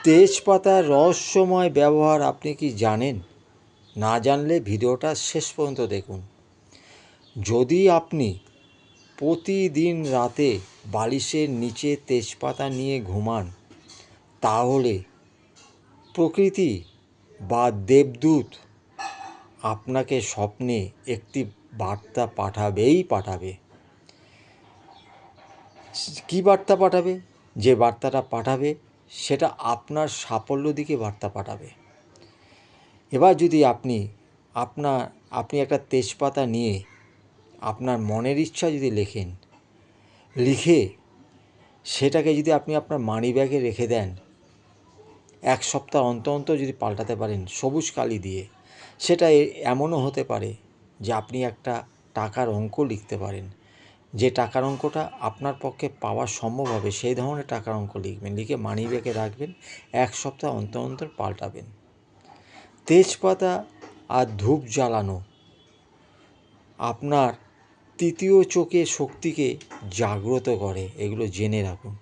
তেজপাতার রহস্যময় ব্যবহার আপনি কি জানেন? না জানলে ভিডিওটা শেষ পর্যন্ত দেখুন। যদি আপনি প্রতিদিন রাতে বালিশের নিচে তেজপাতা নিয়ে ঘুমান, তাহলে প্রকৃতি বা দেবদূত আপনাকে স্বপ্নে একটি বার্তা পাঠাবে। কী বার্তা পাঠাবে? যে বার্তাটা পাঠাবে সেটা আপনার সাফল্য দিকে বার্তা পাঠাবে। এবার যদি আপনি একটা তেজপাতা নিয়ে আপনার মনের ইচ্ছা যদি লিখে সেটাকে যদি আপনি আপনার মানি ব্যাগে রেখে দেন, 1 সপ্তাহ অন্তর যদি পাল্টাতে পারেন সবুজ কালি দিয়ে, সেটা এমনও হতে পারে যে আপনি একটা টাকার অঙ্ক লিখতে পারেন। যে টাকার অঙ্কটা আপনার পক্ষে পাওয়া সম্ভব হবে সেই ধরনের টাকার অঙ্ক লিখবেন, লিখে মানি ব্যাগে রাখবেন, 1 সপ্তাহ অন্তর পাল্টাবেন। তেজপাতা আর ধূপ জ্বালানো আপনার তৃতীয় চোখের শক্তিকে জাগ্রত করে, এগুলো জেনে রাখুন।